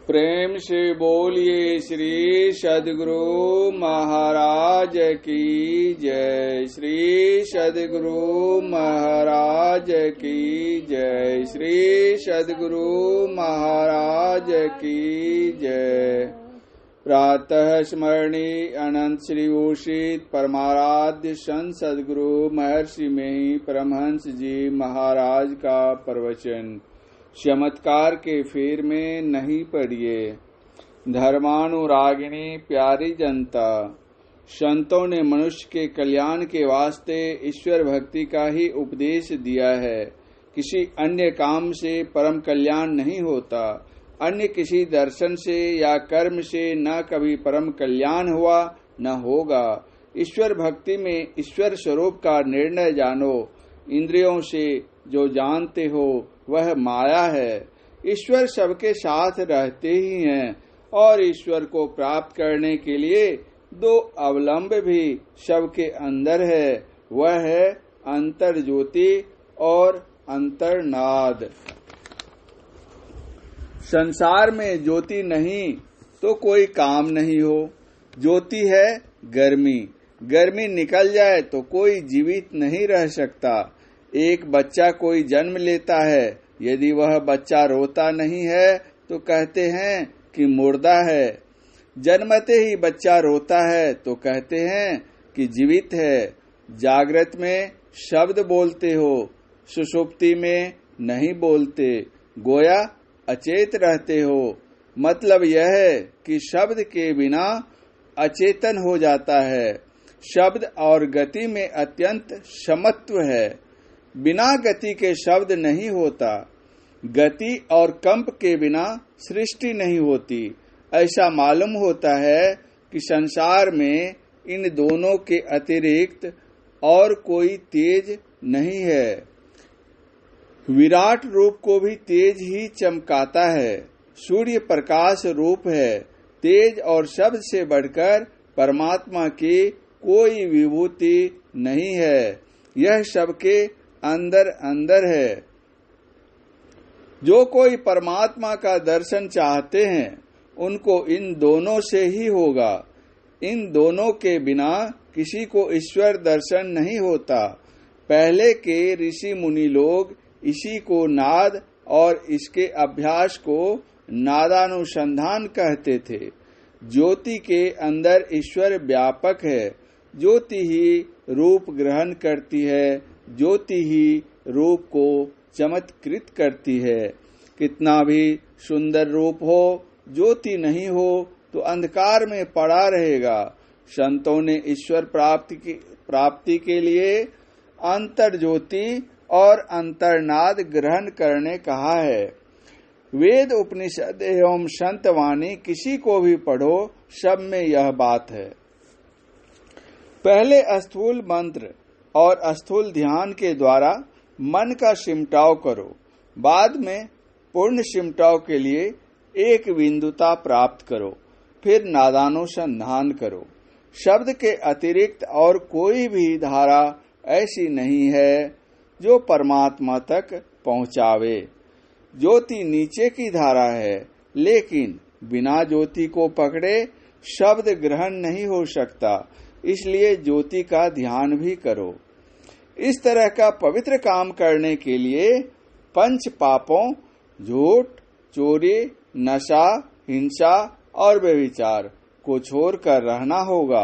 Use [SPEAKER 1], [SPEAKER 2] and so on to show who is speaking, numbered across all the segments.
[SPEAKER 1] प्रेम से बोलिए श्री सद्गुरु महाराज की जय। श्री सद्गुरु महाराज की जय। श्री सद्गुरु महाराज की जय। प्रातः स्मरणीय अनंत श्री भूषित परमाराध्य संत सद्गुरु महर्षि में परमहंस जी महाराज का प्रवचन। चमत्कार के फेर में नहीं पड़िए। धर्मानुरागिणी प्यारी जनता, संतों ने मनुष्य के कल्याण के वास्ते ईश्वर भक्ति का ही उपदेश दिया है। किसी अन्य काम से परम कल्याण नहीं होता। अन्य किसी दर्शन से या कर्म से न कभी परम कल्याण हुआ न होगा। ईश्वर भक्ति में ईश्वर स्वरूप का निर्णय जानो। इंद्रियों से जो जानते हो वह माया है। ईश्वर सबके साथ रहते ही हैं और ईश्वर को प्राप्त करने के लिए दो अवलंब भी सबके अंदर है। वह है अंतर ज्योति और अंतर्नाद। संसार में ज्योति नहीं तो कोई काम नहीं हो। ज्योति है गर्मी। गर्मी निकल जाए तो कोई जीवित नहीं रह सकता। एक बच्चा कोई जन्म लेता है, यदि वह बच्चा रोता नहीं है तो कहते हैं कि मुर्दा है। जन्मते ही बच्चा रोता है तो कहते हैं कि जीवित है। जागृत में शब्द बोलते हो, सुषुप्ति में नहीं बोलते, गोया अचेत रहते हो। मतलब यह है कि शब्द के बिना अचेतन हो जाता है। शब्द और गति में अत्यंत समत्व है। बिना गति के शब्द नहीं होता। गति और कंप के बिना सृष्टि नहीं होती। ऐसा मालूम होता है कि संसार में इन दोनों के अतिरिक्त और कोई तेज नहीं है। विराट रूप को भी तेज ही चमकाता है। सूर्य प्रकाश रूप है। तेज और शब्द से बढ़कर परमात्मा की कोई विभूति नहीं है। यह सबके अंदर अंदर है। जो कोई परमात्मा का दर्शन चाहते हैं उनको इन दोनों से ही होगा। इन दोनों के बिना किसी को ईश्वर दर्शन नहीं होता। पहले के ऋषि मुनि लोग इसी को नाद और इसके अभ्यास को नादानुसंधान कहते थे। ज्योति के अंदर ईश्वर व्यापक है। ज्योति ही रूप ग्रहण करती है। ज्योति ही रूप को चमत्कृत करती है। कितना भी सुंदर रूप हो, ज्योति नहीं हो तो अंधकार में पड़ा रहेगा। संतों ने ईश्वर प्राप्ति के लिए अंतर ज्योति और अंतर्नाद ग्रहण करने कहा है। वेद, उपनिषद एवं संत वाणी किसी को भी पढ़ो, सब में यह बात है। पहले स्थूल मंत्र और स्थूल ध्यान के द्वारा मन का सिमटाव करो। बाद में पूर्ण सिमटाव के लिए एक बिंदुता प्राप्त करो। फिर नादानुसंधान करो। शब्द के अतिरिक्त और कोई भी धारा ऐसी नहीं है जो परमात्मा तक पहुंचावे। ज्योति नीचे की धारा है, लेकिन बिना ज्योति को पकड़े शब्द ग्रहण नहीं हो सकता। इसलिए ज्योति का ध्यान भी करो। इस तरह का पवित्र काम करने के लिए पंच पापों झूठ, चोरी, नशा, हिंसा और व्यभिचार को छोड़कर रहना होगा।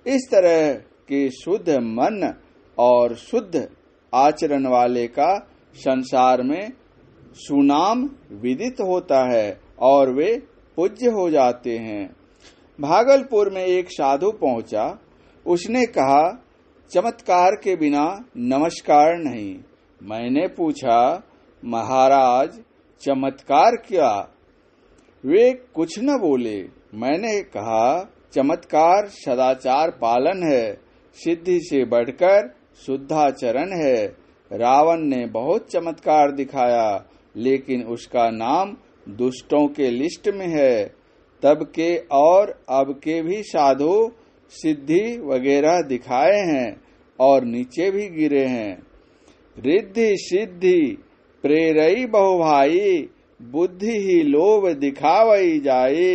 [SPEAKER 1] इस तरह के शुद्ध मन और शुद्ध आचरण वाले का संसार में सुनाम विदित होता है और वे पूज्य हो जाते हैं। भागलपुर में एक साधु पहुंचा। उसने कहा, चमत्कार के बिना नमस्कार नहीं। मैंने पूछा, महाराज चमत्कार क्या? वे कुछ न बोले। मैंने कहा, चमत्कार सदाचार पालन है, सिद्धि से बढ़कर शुद्धाचरण है। रावण ने बहुत चमत्कार दिखाया, लेकिन उसका नाम दुष्टों के लिस्ट में है। तब के और अब के भी साधु सिद्धि वगैरह दिखाए हैं और नीचे भी गिरे हैं। रिद्धि सिद्धि प्रेरई बहु भाई, बुद्धि ही लोभ दिखावई जाए,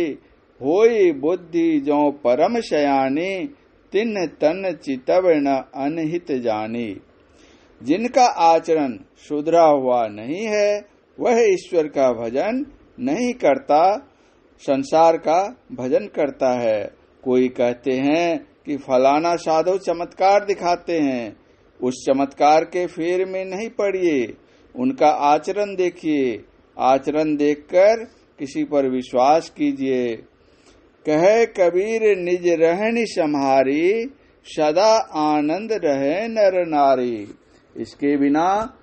[SPEAKER 1] होई बुद्धि जो परम शयानी, तिन्न तन चितव न अनहित जानी। जिनका आचरण सुधरा हुआ नहीं है वह ईश्वर का भजन नहीं करता, संसार का भजन करता है। कोई कहते हैं कि फलाना साधु चमत्कार दिखाते हैं, उस चमत्कार के फेर में नहीं पड़िए, उनका आचरण देखिए, आचरण देखकर किसी पर विश्वास कीजिए। कहे कबीर निज रहनी सम्हारी, सदा आनंद रहे नर नारी। इसके बिना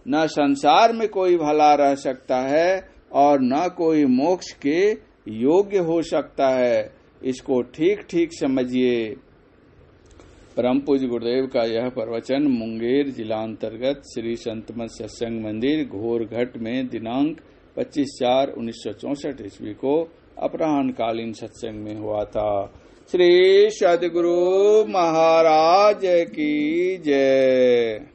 [SPEAKER 1] न संसार में कोई भला रह सकता है और न कोई मोक्ष के योग्य हो सकता है। इसको ठीक ठीक समझिए। परम पूज्य गुरुदेव का यह प्रवचन मुंगेर जिला अंतर्गत श्री संतमत सत्संग मंदिर घोरघट में दिनांक 25/4/1964 ईस्वी को अपराह्नकालीन सत्संग में हुआ था। श्री सद्गुरु महाराज की जय।